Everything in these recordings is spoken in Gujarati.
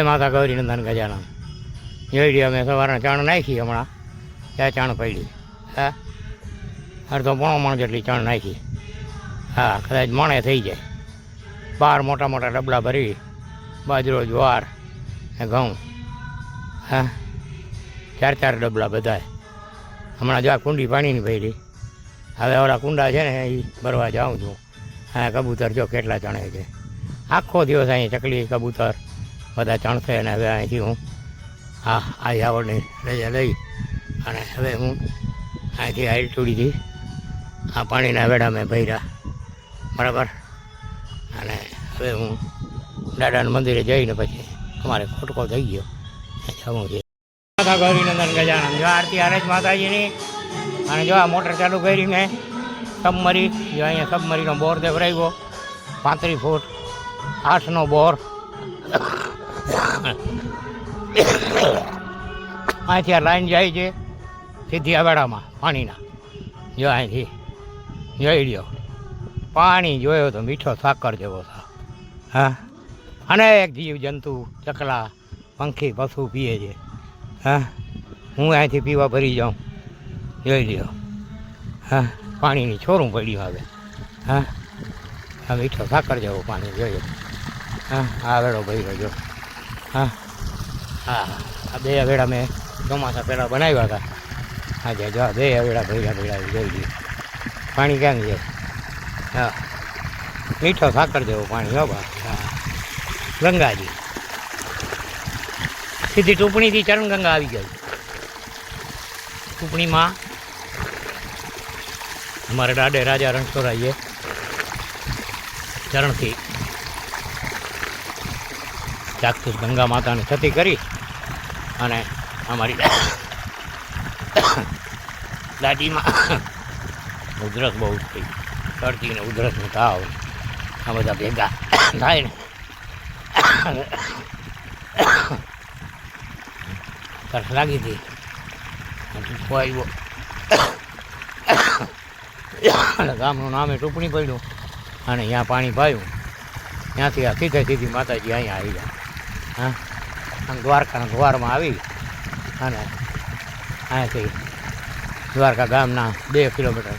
માતા ગૌરી નંદન ગજાનન જોઈ અમે સવારના ચાણ નાખી હમણાં ત્યાં ચાણ પડી હા અડધો પોણો મણ જેટલી ચાણ નાખી હા કદાચ મણે થઈ જાય 12 મોટા મોટા ડબલા ભરી બાજરો જ્વાર ઘઉં હા 4 ડબલા બધાય હમણાં જો આ કુંડી પાણીની ભરી હવે ઓલા કુંડા છે ને એ ભરવા જાઉં છું હા કબૂતર જો કેટલા ચણે છે આખો દિવસ અહીં ચકલી કબૂતર બધા ચણશે અને હવે અહીંથી હું આ આવડની રજા લઈ અને હવે હું અહીંથી હાઈટ તોડીથી આ પાણીના વેડા મેં ભર્યા બરાબર અને હવે હું દાદાના મંદિરે જઈને પછી અમારે ખોટકો થઈ ગયો જવું છે માતા ગૌરીનંદન ગજાનન જો આરતી આરે જ માતાજીની અને જો આ મોટર ચાલુ કરી મેં સબમરી જો અહીંયા સબમરીનો બોર દેવરાવ્યો 35 ફૂટ 8નો બોર અહીંથી આ લાઈન જાય છે સીધી અવેડામાં પાણીના જો અહીંથી જોઈ લ્યો પાણી જોયો તો મીઠો સાકર જેવો था હા અનેક જીવ જંતુ ચકલા પંખી પશુ પીએ છે હા હું અહીંથી પીવા ભરી જાઉં જોઈ લ્યો હા પાણીની છોરું પડ્યું હવે હા આ મીઠો સાકર જેવો પાણી જોયો હા આ વેડો ભર્યો જો હા હા આ 2 વેડા મેં ચોમાસા પહેલાં બનાવ્યા હતા આજે જો 2 વેડા ભર્યા જોઈ લ્યો પાણી કેમ છે હા મીઠો સાકર જેવું પાણી હો બા હા ગંગાજી સીધી ટૂંપણીથી ચરણગંગા આવી ગઈ ટૂંપણીમાં અમારે દાડે રાજા રણછોડરાયે ચરણથી ચાક્ષુષ ગંગા માતાને છતી કરી અને અમારી દાદીમાં ઉધરસ બહુ થઈ શરદી ને ઉધરસનો તાવ આ બધા ભેગા થાય ને તરસ લાગી હતી આવ્યો ગામનું નામે ટૂંપણી પડ્યું અને ત્યાં પાણી પાયું ત્યાંથી આ સીધી માતાજી અહીંયા આવી ગયા હા અને દ્વારકાના દ્વારમાં આવી અને અહીંયાથી દ્વારકા ગામના 2 કિલોમીટર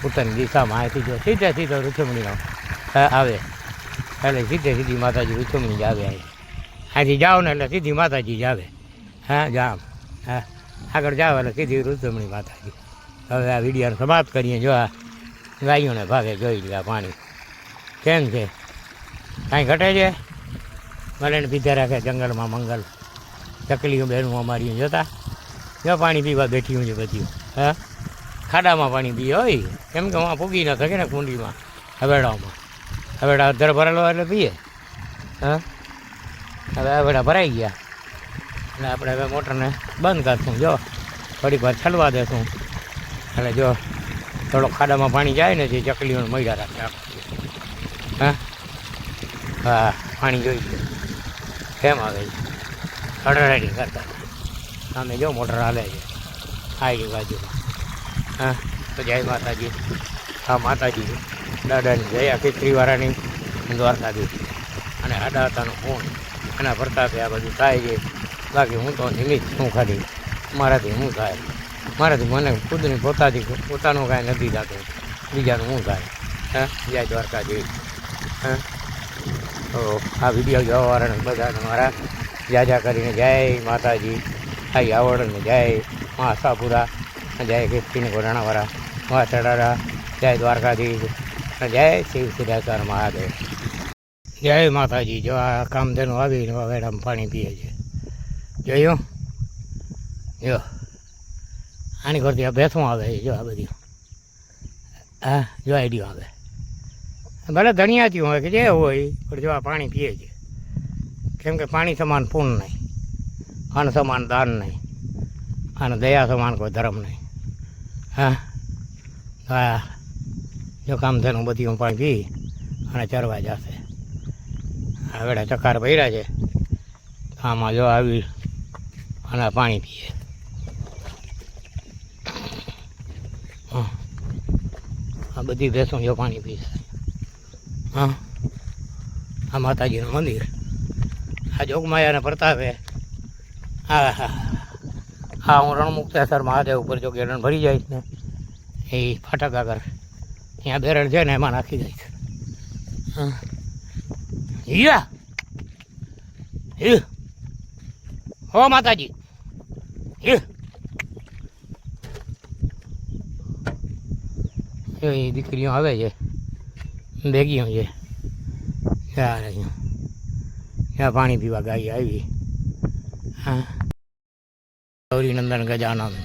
ઉત્તરની દિશામાં અહીંથી જો સીધો રૂચમણીનો આવે એટલે સીધી માતાજી રૂચમણી જ આવે અહીંથી જાઓ ને એટલે સીધી માતાજી જ આવે હા જામ હા આગળ જાઓ એટલે સીધી રૂચમણી માતાજી હવે આ વિડીયોને સમાપ્ત કરીએ જો આ ગાયોને ભાગે જોઈ લે પાણી કેમ છે કાંઈ ઘટે છે ભલે ને પીધા રાખે જંગલમાં મંગલ ચકલીઓ બહેનું અમારી જોતા જો પાણી પીવા બેઠી છે બધી હા ખાડામાં પાણી પીએ હોય કેમ કે હું પૂગી ન શકે ને કુંડીમાં હવેડામાં હવેડા અધર ભરેલો એટલે પીએ હા હવે હવેડા ભરાઈ ગયા એટલે આપણે હવે મોટરને બંધ કરશું જો થોડીક વાર છલવા દેશું એટલે જો થોડો ખાડામાં પાણી જાય ને જે ચકલીઓને મળ્યા રાખે હા હા પાણી જોઈ ગયું કેમ આવે છે હડરાડી કરતા સામે જો મોટર હાલે છે આઈ બાજુમાં હા તો જય માતાજી હા માતાજી દાદાની જયા ખીચડીવાળાની દ્વારકાથી અને આડાતાનો ફોન એના પ્રતાપે આ બધું થાય છે બાકી હું તો નિમિત્ત શું ખાલી મારાથી હું થાય મારાથી મને ખુદની પોતાનું કાંઈ નથી થતું બીજાનું હું થાય હા જય દ્વારકાજી હા તો આ વિડીયો જોવાવાળાને બધાને મારા જાજા કરીને જય માતાજી આઈ આવડને જય મા આશાપુરા જય કીર્તિને ગોરાણાવાળા મા ચડારા જય દ્વારકાધીશ જય શિવ સિદ્ધેશ્વર મહાદેવ જય માતાજી જો આ કામધેનું આવીને વેડામાં પાણી પીએ છે જોયું જો આની કરતી આ ભેંસું આવે છે જો આ બધી હા જો આઈડિયો આવે ભલે ધણિયાથી હોય કે જે હોય પણ જો આ પાણી પીએ છે કેમ કે પાણી સમાન પૂર્ણ નહીં અન્ન સમાન દાન નહીં અને દયા સમાન કોઈ ધર્મ નહીં હા હા જો કામધેનું બધી પાણી પી અને ચરવા જશે આ વેડા ચકાર ભર્યા છે આમાં જો આવી અને પાણી પીએ આ બધી ભેંસો જો પાણી પીશે હા આ માતાજીનું મંદિર આ જોગમાયાને પ્રતાપે હા હા હા હું રણમુક્તેશ્વર મહાદેવ ઉપર જો ગેરણ ભરી જઈશ ને એ ફાટક આગળ ત્યાં બેરડ છે ને એમાં નાખી દઈશ. હા હીરા હો માતાજી એ દીકરીઓ આવે છે ભેગીઓ છે ત્યાં પાણી પીવા ગાય આવી. હા ગૌરીનંદન ગજાનંદ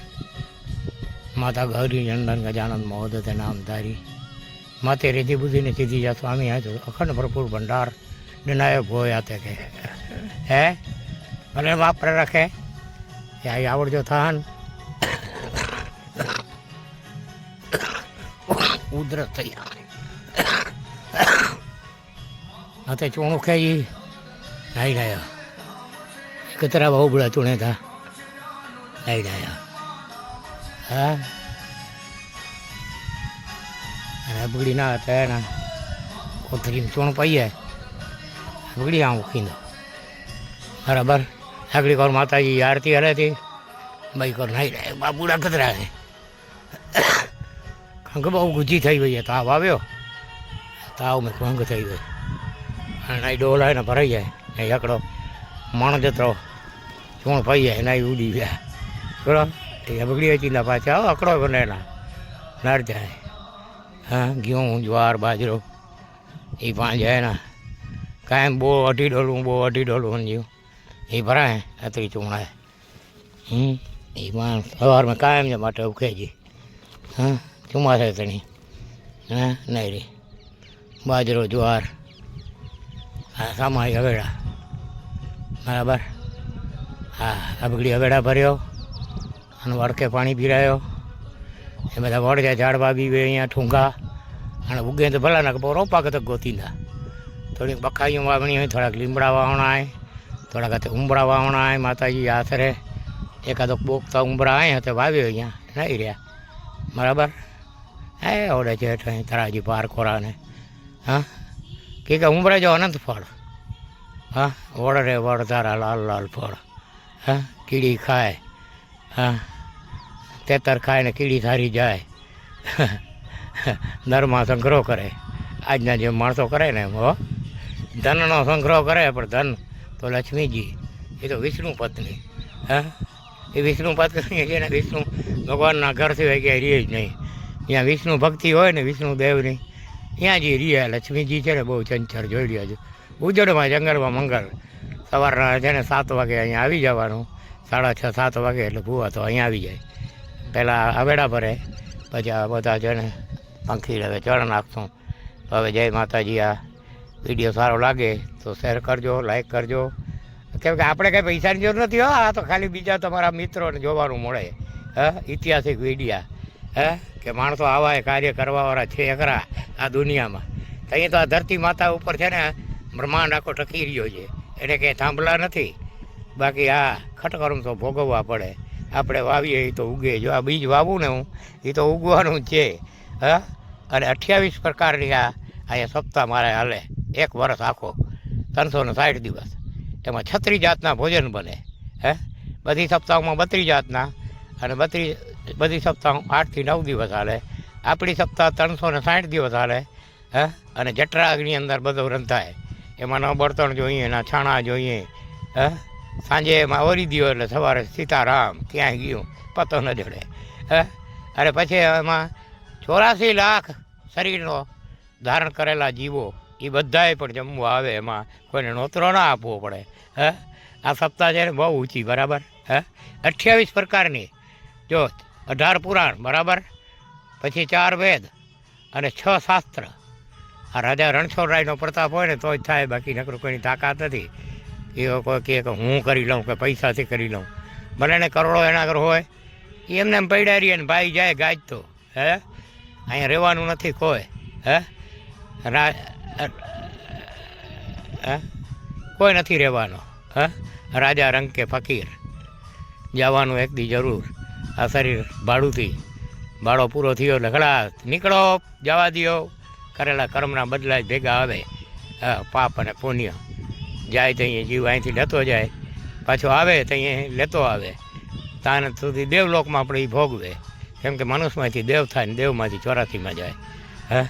માતા ગૌરીનંદન ગજાનંદ મહોદય નામ ધારી માતે રીતિ બુદ્ધિને સીધી જા સ્વામી આ અખંડ ભરપૂર ભંડાર નિનાયક ભોય આતે કે હે ભલે વાપરે રાખે ત્યાં આવડજો થાન ઉધરસ થઈ હાથે ચોણું ખાઈ નાઈ રહ્યા કતરા બહુ બડા ચૂણે થા નાઈ રહ્યા. હા અને બગડી ના હતા એના કોથરીમાં ચોણ પાઈએ બગડી આમ ઉખીને બરાબર આગળી કોર માતાજી આરતી હરે હતી બાઈ કોર નાઈ રહ્યા બાબુડા કતરા છે ખંગ બહુ ગુજી થઈ ગઈ તાવ આવ્યો તાવ મેં ખંગ થઈ ગઈ અને એ ડોલા એને ભરાઈ જાય એ એકડો માણસ જતો ચોણ પાઈ જાય એના ઉડી ગયા થોડો એ બગડી હતી ના પાછા આવો અકડો બને એના નાર જાય. હા ઘઉં જ્વાર બાજરો એ પાંચ જાય ને કાયમ બહુ અઢી ડોલું સમજ્યું એ ભરાય અત્રી ચોણાય. એ માણસ સવારમાં કાયમ ને માટે ઉખેજી હા ચોમાસે તણી હા નહીં રે બાજરો જ્વાર હા સામાય હવેડા બરાબર. હા આ બગડી હવેડા ભર્યો અને વડકે પાણી પીરાયો એ બધા વળગ્યા ઝાડવા બીવે અહીંયા ઠૂંગા અને ઉગે તો ભલા નાખ રોપા કતક ગોતીના થોડીક બખાઈઓ વાવણી હોય થોડાક લીમડા વાવણા હોય થોડાક હાથે ઉંબરા વાવણા હોય માતાજી આશરે એકાદો બોકતા ઉંબરા આવ્યા તો વાવ્યો અહીંયા નહીં રહ્યા બરાબર. એ ઓડે છે તરાજી પાર ખોરાને હા કે ઉંબરા જો અનંત ફળ હા વડ રે વડ તારા લાલ લાલ ફળ હા કીડી ખાય હા તેતર ખાય ને કીડી સારી જાય ધનમાં સંગ્રહ કરે આજના જે માણસો કરે ને હો ધનનો સંગ્રહ કરે પણ ધન તો લક્ષ્મીજી એ તો વિષ્ણુ પત્ની હા એ વિષ્ણુ પત્ની છે ને વિષ્ણુ ભગવાનના ઘરથી હોય ક્યાંય રહે જ નહીં. ત્યાં વિષ્ણુ ભક્તિ હોય ને વિષ્ણુ દેવની ત્યાં જે રહ્યા લક્ષ્મીજી છે ને બહુ ચંચળ જોઈ રહ્યા છે ઉજળમાં જંગલમાં મંગળ સવારના છે ને 7 વાગે અહીંયા આવી જવાનું 6:30 7 વાગે એટલે ભૂવા તો અહીંયા આવી જાય પહેલાં હવેડા ભરે પછી આ બધા છે ને પંખી હવે ચણ નાખશું. હવે જય માતાજી આ વિડીયો સારો લાગે તો શેર કરજો લાઈક કરજો કેમ કે આપણે કંઈ પૈસાની જરૂર નથી હો આ તો ખાલી બીજા તમારા મિત્રોને જોવાનું મળે હા ઐતિહાસિક વિડીયા હે કે માણસો આવા કાર્ય કરવાવાળા છે ખરા આ દુનિયામાં. અહીં તો આ ધરતી માતા ઉપર છે ને બ્રહ્માંડ આખો ટકી રહ્યો છે એને કંઈ થાંભલા નથી બાકી આ ખટકરમ તો ભોગવવા પડે. આપણે વાવીએ એ તો ઉગે જો આ બીજ વાવું ને હું એ તો ઉગવાનું જ છે હા. અને 28 પ્રકારની અહીંયા સપ્તાહ મારે હાલે 1 વર્ષ આખો 360 દિવસ એમાં 36 જાતના ભોજન બને હે બધી સપ્તાહમાં 32 જાતના અને બધી સપ્તાહ 8 થી 9 દિવસ હાલે. આપણી સપ્તાહ 360 દિવસ હાલે હે અને જઠરાગની અંદર બધું રંધાય એમાં ન બળતણ જોઈએ ના છાણા જોઈએ હે સાંજે એમાં ઓરી દીયો એટલે સવારે સીતારામ ક્યાંય ગયું પતો ન જડે હે. અને પછી એમાં 84 લાખ શરીરનો ધારણ કરેલા જીવો એ બધાએ પણ જમવા આવે એમાં કોઈને નોતરો ના આપવો પડે હે. આ સપ્તાહ છે ને બહુ ઊંચી બરાબર હે 28 પ્રકારની જો 18 પુરાણ બરાબર પછી 4 વેદ અને 6 શાસ્ત્ર. આ રાજા રણછોડરાયનો પ્રતાપ હોય ને તો જ થાય બાકી નકરું કોઈની તાકાત નથી. એ કોઈ કહે કે હું કરી લઉં કે પૈસાથી કરી લઉં ભલે ને કરોડો એના આગળ હોય એ એમને એમ પડ્યા રહીએ ને ભાઈ જાય ગાજ તો હે અહીંયા રહેવાનું નથી કોઈ હે કોઈ નથી રહેવાનો હે. રાજા રંગ કે ફકીર જવાનું એક દી જરૂર આ શરીર ભાડુંથી ભાડો પૂરો થયો એટલે ખલાસ નીકળો જવા દો કરેલા કર્મના બદલા જ ભેગા આવે હા પાપ અને પુણ્ય જાય તો અહીંયા જીવ અહીંથી લેતો જાય, પાછો આવે તો અહીંયા લેતો આવે, ત્યાં સુધી દેવલોકમાં આપણે એ ભોગવે. કેમ કે મનુષ્યમાંથી દેવ થાય ને દેવમાંથી ચોરાસીમાં જાય. હે,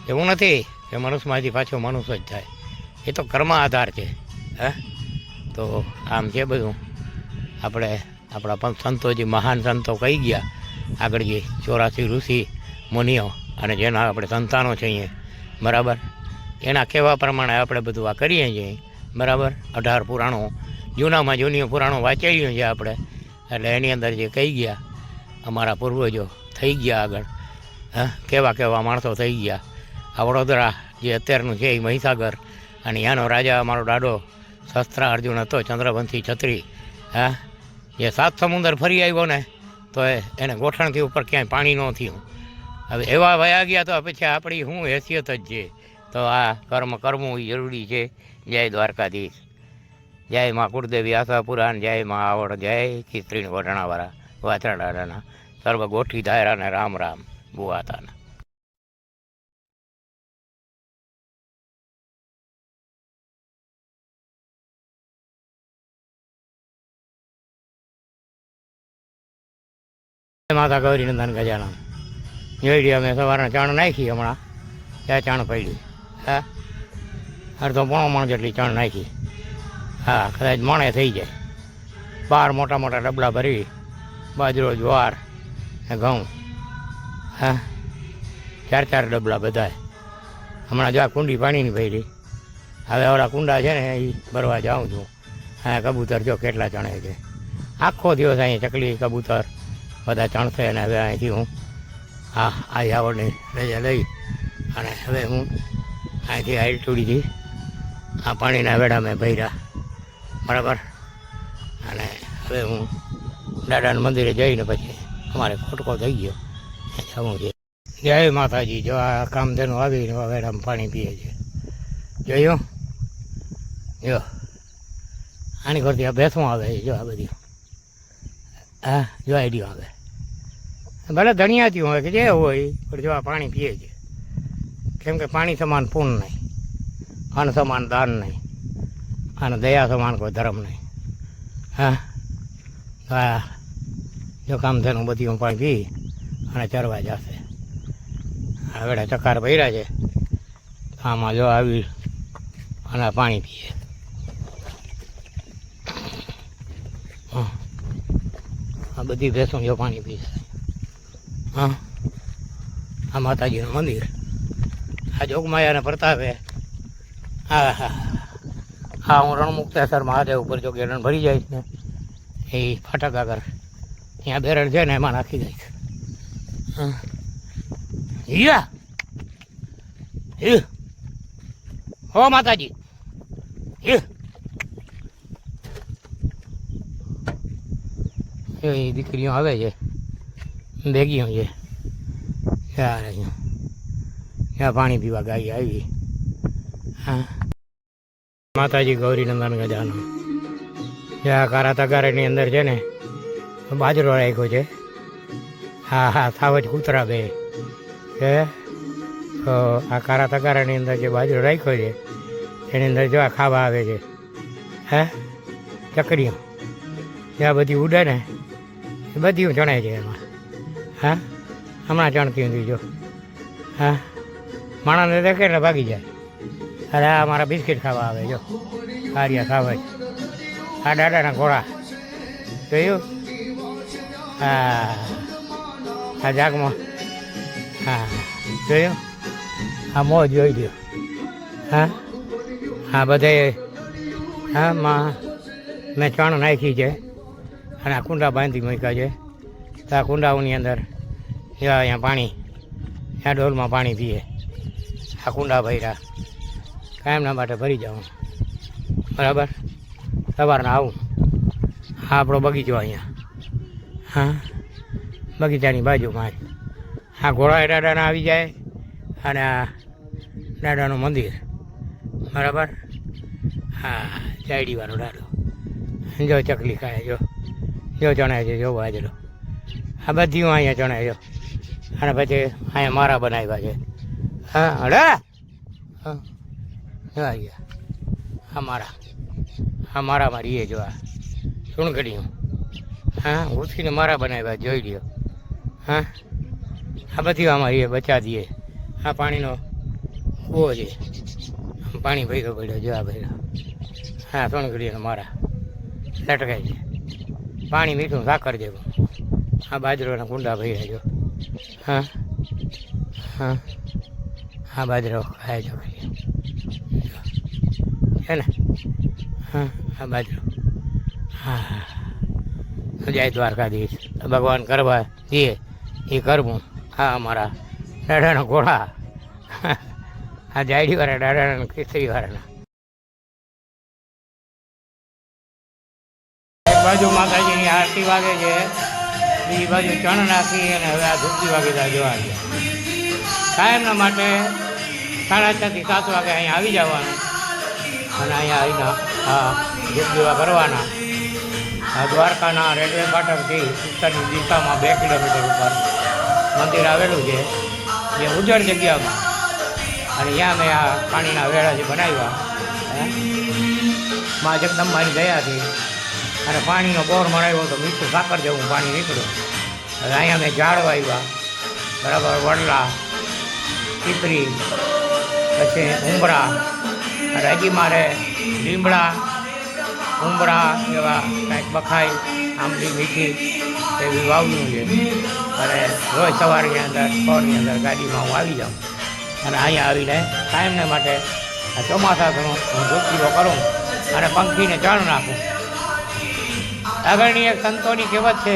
એવું નથી કે મનુષ્યમાંથી પાછો મનુષ્ય જ થાય, એ તો કર્મ આધાર છે. હે, તો આમ છે બધું. આપણે આપણા સંતો જે મહાન સંતો કહી ગયા આગળ, જે 84 ઋષિ મુનિઓ અને જેના આપણે સંતાનો છે અહીંયા, બરાબર, એના કહેવા પ્રમાણે આપણે બધું આ કરીએ છીએ, બરાબર. 18 પુરાણો, જૂનામાં જૂની પુરાણો વાંચેલી છે આપણે, એટલે એની અંદર જે કહી ગયા અમારા પૂર્વજો થઈ ગયા આગળ, હા, કેવા માણસો થઈ ગયા. આ વડોદરા જે અત્યારનું છે એ મહીસાગર, અને ત્યાંનો રાજા અમારો દાડો શસ્ત્રા અર્જુન હતો, ચંદ્રવંશી છત્રી. હા, જે 7 સમુંદર ફરી આવ્યો ને તો એને ગોઠણથી ઉપર ક્યાંય પાણી ન થયું. હવે એવા વયા ગયા તો પછી આપણી શું હેસિયત જ છે. તો આ કર્મ કરવું જરૂરી છે. જય દ્વારકાધીશ, જય મા કુળદેવી આશાપુરાણ, જય મા આવડ, જય ખીસ્ત્રીને વઢણાવાળા વાછરા દાદાના સર્વ ગોઠી ધાયરાને રામ રામ બુવાતાના. માતા ગૌરીનંદન ગજાનન જોઈ અમે સવારના ચણ નાખી, હમણાં ત્યાં ચણ પડી. હા, અડધો પોણો મણ જેટલી ચણ નાખી. હા, કદાચ મણે થઈ જાય. 12 મોટા મોટા ડબલા ભરી બાજરો, જ્વાર ને ઘઉં. હા, 4 ડબલા બધાય. હમણાં જો આ કુંડી પાણીની ભરી, હવે ઓલા કુંડા છે ને એ ભરવા જાઉં છું. હા, કબૂતર જો કેટલા ચણે છે. આખો દિવસ અહીં ચકલી કબૂતર બધા ચણશે. અને હવે અહીંથી હું આ આવડની રજા લઈ અને હવે હું અહીંથી આઈલટુડીથી આ પાણીના વેડા મેં ભર્યા, બરાબર. અને હવે હું દાદાના મંદિરે જઈને પછી અમારે ખોટકો થઈ ગયો જવું છે. જય માતાજી. જો આ કામધેનું આવીને વેડામાં પાણી પીએ છે, જોયું? જો આની કરતી આ ભેંસું આવે છે. જો આ બધી, હા, જો આઈડિયો આવે. ભલે ધણિયાથી હોય કે જે હોય, પણ જો આ પાણી પીએ છે. કેમ કે પાણી સમાન પૂન નહીં, અન્ન સમાન દાન નહીં, અને દયા સમાન કોઈ ધર્મ નહીં. હા, જો કામ થયું બધી હું પાણી પી અને ચરવા જશે. હવે ચકાર ભર્યા છે, આમાં જો આવી અને પાણી પીએ. આ બધી ભેંસો જો પાણી પીશે. હા, આ માતાજીનું મંદિર, આ જોગમાયાને પ્રતાપે. હા હા હા, હું રણમુક્તેશ્વર મહાદેવ ઉપર જો ગેરણ ભરી જઈશ ને એ ફાટક આગળ ત્યાં બેરણ છે ને એમાં નાખી દઈશ. હો માતાજી, એ દીકરીઓ આવે છે ભેગીઓ છે. ત્યાં પાણી પીવા ગાય આવી. હા, માતાજી ગૌરીનંદન ગજાનન. આ કારા તગારાની અંદર છે ને બાજરો રાખ્યો છે. હા હા, સાવજ કૂતરા બે છે. તો આ કારા તગારાની અંદર જે બાજરો રાખ્યો છે એની અંદર જો આ ખાવા આવે છે. હે, ચકરીઓ જ્યાં બધી ઉડે ને એ બધી ચણાય છે એમાં. હા, હમણાં ચણતી હતી જો. હા, માણસને દેખે એટલે ભાગી જાય. અરે આ મારા બિસ્કિટ ખાવા આવે જો. હારિયા સાવજ, આ દાદાના ઘોડા જોયું? હા, આ જાગમાં. હા, જોયું? આ મોજ જોઈ લ્યો. હા હા, બધે હા મેં ચણ નાખી છે અને આ કુંડા બાંધી મૂક્યા છે. તો આ કુંડાઓની અંદર અહીંયા પાણી, ત્યાં ડોલમાં પાણી પીએ. આ કુંડા ભર્યા કાયમના માટે ભરી જાઉં, બરાબર. સવારના આવું. હા, આપણો બગીચો અહીંયા. હા, બગીચાની બાજુમાં આ ઘોડા દાદાના આવી જાય અને આ દાદાનું મંદિર, બરાબર. હા, ચાયડીવાળો દાદો જો ચકલી ખાય, જો ચણાય છે, જો બાજરો. આ બધી હું અહીંયા ચણાય જો. અને પછી અહીંયા મારા બનાવ્યા છે. હા, હડે હા, મારા મારીએ જો આ સુણગડીયું, હા ઉઠીને મારા બનાવ્યા જોઈ લ્યો. હા આ બધી અમારી બચા દઈએ. આ પાણીનો કૂવો છે, પાણી ભેગો પડ્યો જો આ ભેગા. હા સુણગડીને મારા લટકાય છે, પાણી મીઠું સાકર જેવું. આ બાજરાના કુંડા ભર્યા જો. હા હા આ બાજરો ખાય જો છે ને. હા આ બાજરો. હા હા જય દ્વારકાધીશ. ભગવાન કરવા દઈએ એ કરવું. હા અમારા દાડાના ઘોડા, આ જાયડીવાળા દાડાના ખીચડીવાળાના. એક બાજુ માતાજીની આરતી વાગે છે, બીજી બાજુ ચણ નાખી અને હવે આ ધૂપથી વાગીતા જોવા ગયા. કાયમના માટે 6:30 થી 7 વાગે અહીંયા આવી જવાનું અને અહીંયા આવીને આ ધૂપ દીવા કરવાના. આ દ્વારકાના રેલવે ફાટકથી ઉત્તરની દિશામાં 2 કિલોમીટર ઉપર મંદિર આવેલું છે, જે ઉજળ જગ્યામાં. અને ત્યાં મેં આ પાણીના વેળા જે બનાવ્યા મા જગદંબાની દયાથી, અને પાણીનો બોર મરાવ્યો તો મીઠું સાકર જેવું પાણી નીકળ્યું. હવે અહીંયા મેં ઝાડ વાવ્યા બરાબર, વડલા, પીપરી, પછી ઉંબરા, અને હજી મારે લીમડા, ઉંબરા એવા કાંઈક બખાઈ, આંબલી, મીઠી એવી વાવ્યું છે. અને રોજ સવારની અંદર છોડની અંદર ગાડીમાં હું આવી જાઉં અને અહીંયા આવીને કાયમને માટે આ ચોમાસાનો હું ધૂપદીવો કરું અને પંખીને ચણ નાખું. આગળની એક સંતોની કહેવત છે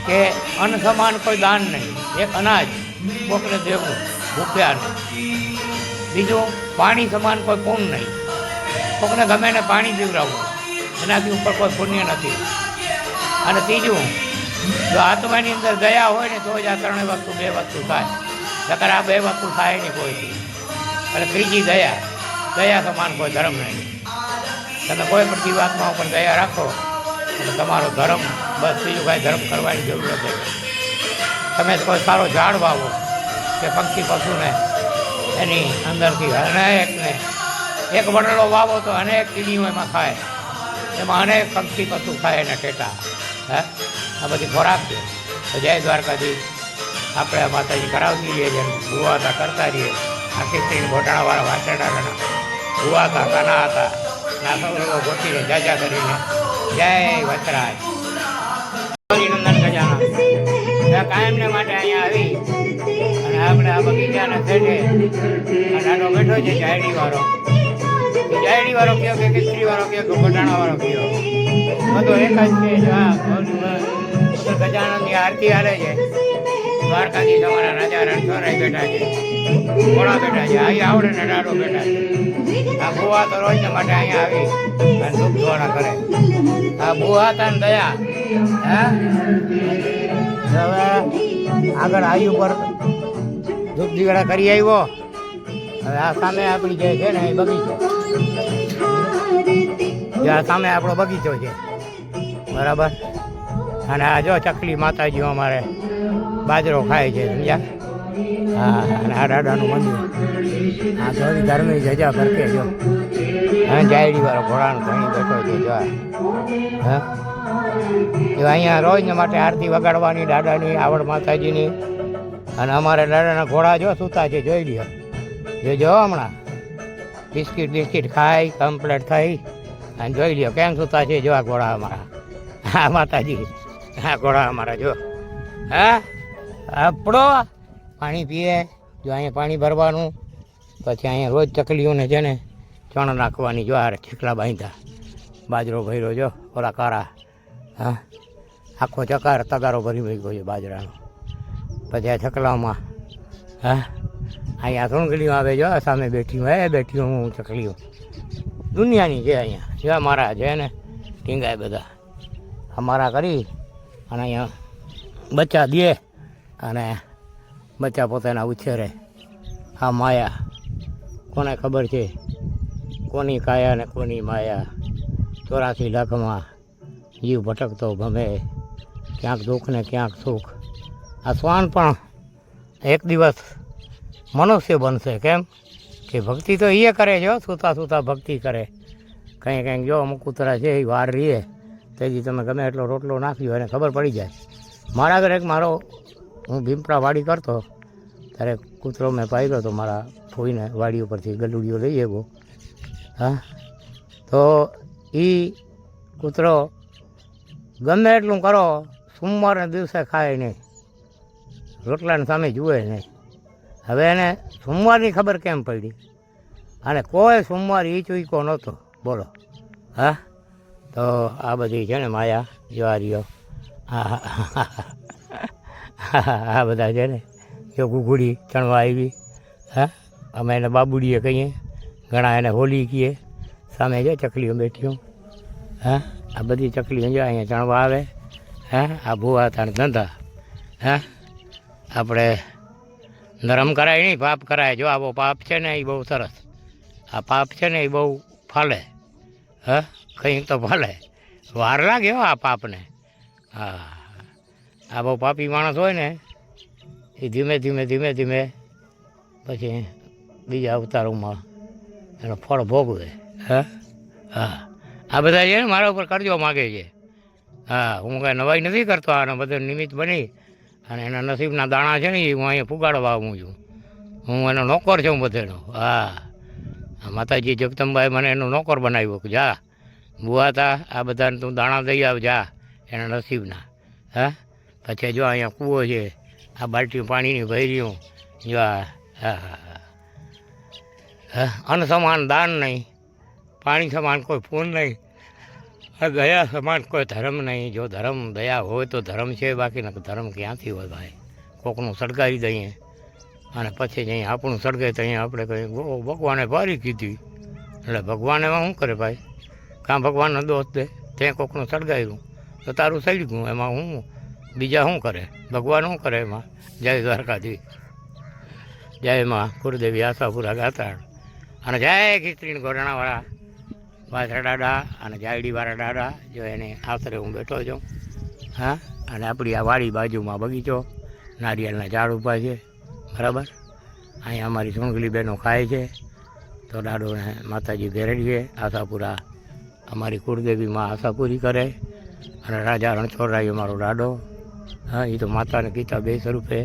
કે અન્ન સમાન કોઈ દાન નહીં. એક અનાજ કોકને દેવું ભૂખ્યા નહીં. બીજું પાણી સમાન કોઈ પુણ્ય નહીં. કોકને ગમે ને પાણી પીવડાવવું, એનાથી ઉપર કોઈ પુણ્ય નથી. અને ત્રીજું, જો આત્માની અંદર દયા હોય ને તો જ આ 3 વસ્તુ 2 વસ્તુ થાય. નકર આ 2 વસ્તુ થાય નહીં કોઈથી. અને ત્રીજી દયા સમાન કોઈ ધર્મ નહીં. તમે કોઈ પણ જીવાત્મા ઉપર દયા રાખો એટલે તમારો ધર્મ, બસ બીજું કાંઈ ધર્મ કરવાની જરૂર નથી. તમે કોઈ સારો ઝાડ વાવો કે પક્ષી પશુને એની અંદરથી અનેકને, એક વડલો વાવો તો અનેક કીડીઓ એમાં ખાય, એમાં અનેક પક્ષી પશુ ખાય એને ટેટા. હા આ બધી ખોરાક છે. તો જય દ્વારકાધીશ. આપણે માતાજી કરાવતી રહીએ જેમ ભૂવાતા કરતા રહીએ. આ ખીચડીને ઘોટાણાવાળા વાસણાના ભૂવાતા કાના હતા ના સૌરવો ગોઠીને જાજા કરીને જય વચરાજ નંદન ખજાના. કાયમને માટે અહીંયા આવી અને આપણે આ બગીચાના છેડે નાનો બેઠો છે જાયડીવાળો. જાયડીવાળો કયો કે ખીચડીવાળો કયો કે ઘોટાણાવાળો કયો, બધો એક જ છે. જો આ ગજાનંદની આરતી હાલે છે. દ્વારકાથી તમારા રાજા રણછોડરાય બેઠા છે, ઘોડા બેઠા છે, અહીં આવડે ને ડાડો બેઠા છે. આ ભૂવા તો રોજના માટે અહીંયા આવી અને ધૂપ ધોવાના કરે. આ ભૂવા હતા ને દયા. હા હવે આગળ આવી ઉપર ધૂપ દીવડા કરી આવ્યો. હવે આ સામે આપણી જે છે ને એ બગીચો, જે આ સામે આપણો બગીચો છે બરાબર. અને આ જો ચકલી માતાજીઓ અમારે બાજરો ખાય છે, સમજ્યા. હા અને આ દાદાનું મંદિર, આ થોડી ધર્મની જજા ફરકે જો. હા જાયડીવાળો ઘોડાનો ધણી બેઠો છે જો. હા એ અહીંયા રોજને માટે આરતી વગાડવાની દાદાની, આવડ માતાજીની. અને અમારે દાદાના ઘોડા જો સૂતા છે, જોઈ લ્યો. જો હમણાં બિસ્કિટ ખાઈ કમ્પ્લેટ થઈ અને જોઈ લ્યો કેમ સૂતા છે. જો આ ઘોડા અમારા, હા માતાજી, હા ઘોડા અમારા જો. હા આપણો પાણી પીએ જો. અહીંયા પાણી ભરવાનું, પછી અહીંયા રોજ ચકલીઓને છે ને ચણ નાખવાની. જો આ છીકલા બાંધ્યા, બાજરો ભર્યો જો ઓલા કારા. હા આખો તગારો ભરી ગયો છે બાજરાનો. પછી આ ચકલામાં હા અહીંયા સુણગલીઓ આવે જો. સામે બેઠી હું ચકલીઓ દુનિયાની છે અહીંયા. જો મારા છે ને ટીંગાય બધા અમારા કરી અને અહીંયા બચ્ચા દે અને બચ્ચા પોતાના ઉછેરે. આ માયા કોને ખબર છે, કોની કાયા ને કોની માયા. 84 લાખમાં જીવ ભટકતો ગમે, ક્યાંક દુઃખ ને ક્યાંક સુખ. આ શ્વાન પણ એક દિવસ મનુષ્ય બનશે. કેમ કે ભક્તિ તો એ કરે છે સૂતા સૂતા ભક્તિ કરે. કંઈ કંઈક જો અમુક કૂતરા છે એ વાર રહીએ તેથી તમે ગમે એટલો રોટલો નાખ્યો એને ખબર પડી જાય. મારા ઘરે એક મારો હું ભીમપરા વાડી કરતો ત્યારે કૂતરો મેં પાડ્યો હતો મારા ફોઈને વાડી ઉપરથી ગલુડીઓ લઈ આવ્યો. હા, તો એ કૂતરો ગમે એટલું કરો સોમવારના દિવસે ખાય નહીં, રોટલાની સામે જુએ નહીં. હવે એને સોમવારની ખબર કેમ પડી? અને કોઈ સોમવાર એ ચૂક્યો નહોતો, બોલો. હા, તો આ બધી છે ને માયા જ્વારીઓ, આ બધા છે ને જો ઘૂઘુડી ચણવા આવી. હા, અમે એને બાબુડીએ કહીએ, ઘણા એને હોલી કહીએ. સામે છે ચકલીઓ બેઠીઓ. હા, આ બધી ચકલીઓ જો અહીંયા ચણવા આવે. હા, આ ભૂવા તાણ ધંધા. હા, આપણે નરમ કરાય નહીં, પાપ કરાય. જો આવો પાપ છે ને એ બહુ સરસ. આ પાપ છે ને એ બહુ ફાલે. હા, કંઈક તો ફાલે, વાર લાગે હો આ પાપને. હા, આ બહુ પાપી માણસ હોય ને એ ધીમે ધીમે ધીમે ધીમે પછી બીજા અવતારોમાં એનો ફળ ભોગવે. હા, હા, આ બધા છે ને મારા ઉપર કરજો માગે છે. હા, હું કાંઈ નવાઈ નથી કરતો, આનો બધો નિમિત્ત બની અને એના નસીબના દાણા છે ને એ હું અહીંયા પુગાડવા આવું છું. હું એનો નોકર છું બધેનો. હા, માતાજી જગદંબાએ મને એનો નોકર બનાવ્યો કે જા બુઆ હતા આ બધાને તું દાણા દઈ આવ જા એના નસીબના. હા, પછી જો અહીંયા કૂવો છે, આ બાલટી પાણીની ભર્યું. જો હા, હા, અન્ન સમાન દાન નહીં, પાણી સમાન કોઈ પૂન નહીં, દયા સમાન કોઈ ધર્મ નહીં. જો ધર્મ દયા હોય તો ધર્મ છે, બાકી ન ધર્મ ક્યાંથી હોય ભાઈ? કોકનું સળગાવી દઈએ અને પછી જ અહીંયા આપણું સળગાય તો અહીંયા આપણે કંઈ ભગવાને ભારી કીધી એટલે ભગવાન એમાં શું કરે ભાઈ? કાં ભગવાનનો દોષ દે, ત્યાં કોકનું સળગાવ્યું તો તારું સળગ્યું, એમાં હું બીજા શું કરે? ભગવાન શું કરે એમાં? જય દ્વારકાધીશ, જય માં કુળદેવી આશાપુરા ગાતા અને જય ખીચડીને ગોરણાવાળા વાસરા દાદા અને જાયડીવાળા દાદા. જો એને આશરે હું બેઠો છું. હા, અને આપણી આ વાડી બાજુમાં બગીચો, નારિયેળના ઝાડ ઊભા છે. બરાબર, અહીંયા અમારી સુણગલી બહેનો ખાય છે તો દાદોને માતાજી ભેરડીએ. આશાપુરા અમારી કુળદેવીમાં આશાપુરી કરે અને રાજા રણછોડરાય અમારો દાદો. હા, એ તો માતાને પિતા બે સ્વરૂપે.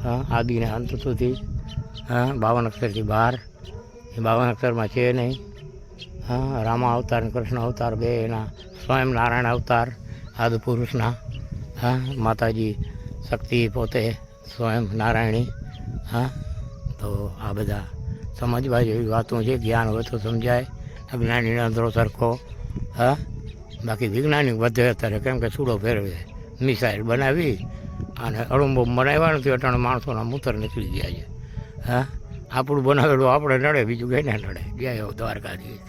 હા, આદિને અંત સુધી. હા, 52 અક્ષરથી બહાર, એ 52 અક્ષરમાં છે નહીં. હા, રામા અવતાર અને કૃષ્ણ અવતાર બે એના સ્વયં નારાયણ અવતાર આદિ પુરુષના. હા, માતાજી શક્તિ પોતે સ્વયં નારાયણી. હા, તો આ બધા સમજવા જેવી વાતો છે. જ્ઞાન હોય તો સમજાય, અજ્ઞાનીને અંધરો સરખો. હા, બાકી વિજ્ઞાનિક વધે અત્યારે, કેમ કે સૂડો ફેરવે મિસાઇલ બનાવી અને અણુબોમ્બ બનાવ્યા નથી, અટાણે માણસોના મૂતર નીકળી ગયા છે. હા, આપણું બનાવેલું આપણે નડે, બીજું કંઈ ના નડે. જય હો દ્વારકાધીશ.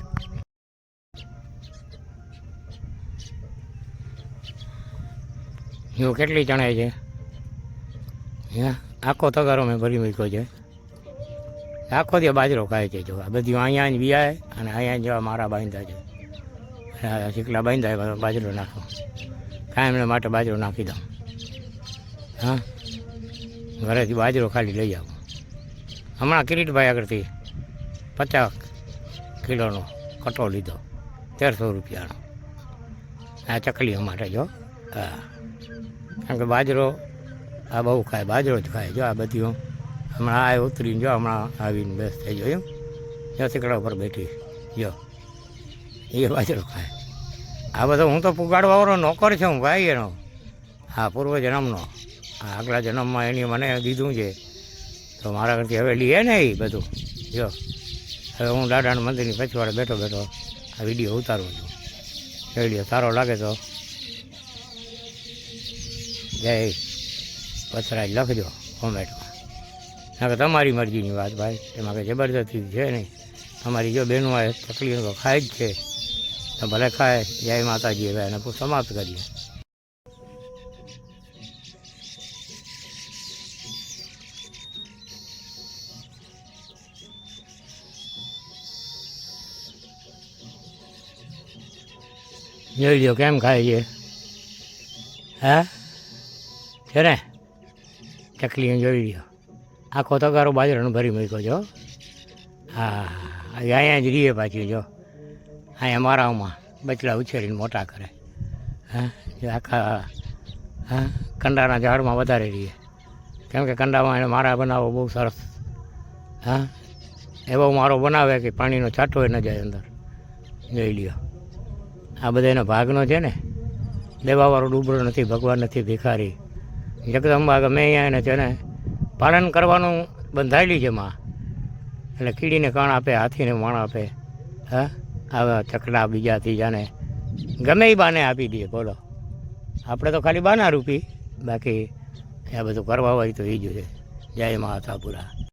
એવું કેટલી ચણાય છે? હા, આખો તગારો મેં ભરી મૂક્યો છે. આખો દે બાજરો ખાય છે. જો આ બધી અહીંયા જ વિયાય અને અહીંયા જેવા મારા બાંધા છે. શીકલા બાંધા બાજરો નાખો, કાયમને માટે બાજરો નાખી દઉં. હા, ઘરેથી બાજરો ખાલી લઈ આવો. હમણાં કિરીટભાઈ આગળથી 50 કિલોનો કટો લીધો, 1300 રૂપિયાનો. આ ચકલીઓ માટે. જો હા, કારણ કે બાજરો આ બહુ ખાય, બાજરો જ ખાય. જો આ બધી હમણાં આ ઉતરીને જો હમણાં આવીને બેસ થઈ જોયું, જો શીકડા ઉપર બેઠી, જો એ બાજરો ખાય. આ બધો હું તો પુગાડવાવાળો નોકર છું ભાઈ એનો. હા, પૂર્વ જન્મનો. આ આગલા જન્મમાં એની મને દીધું છે તો મારા ઘરથી હવે લઈએ ને એ બધું. જો હવે હું દાદાના મંદિરની પછવાડે બેઠો બેઠો આ વિડીયો ઉતારું છું. વિડીયો સારો લાગે તો જય વત્સરાજ લખજો કોમેન્ટમાં. કારણ કે તમારી મરજીની વાત ભાઈ, એમાં કંઈ જબરદસ્તી છે નહીં. અમારી જો બહેનો આવે તકલીફ તો ખાય જ છે, તો ભલે ખાય. જય માતાજી. હવે એને સમાપ્ત કરીએ. જોઈ લો કેમ ખાય છે. હા, છે ને ચકલીને જોઈ લ્યો. આખો તગારો બાજરાનો ભરી મૂક્યો છો. હા અહીંયા જ રહીએ પાછી જો અહીંયા મારાઓમાં બચલા ઉછેરીને મોટા કરે. હા જે આખા હા કંડાના ઝાડમાં વધારે રહીએ કેમ કે કંડામાં એને મારા બનાવો બહુ સરસ. હા એવો મારો બનાવે કે પાણીનો છાંટો ન જાય અંદર. જોઈ લ્યો આ બધા એનો ભાગનો છે ને. દેવાવાળો ડૂબરો નથી, ભગવાન નથી, ભિખારી. જગદંબા ગમે અહીંયા એને છે ને પાલન કરવાનું બંધાયેલી છે માં. એટલે કીડીને કણ આપે, હાથીને મણ આપે. હા આવા ચકલા બીજા ત્રીજાને ગમે એ બાને આપી દે. બોલો આપણે તો ખાલી બાના રૂપી, બાકી આ બધું કરવા હોય તો એ જ છે. જય મા આશાપુરા.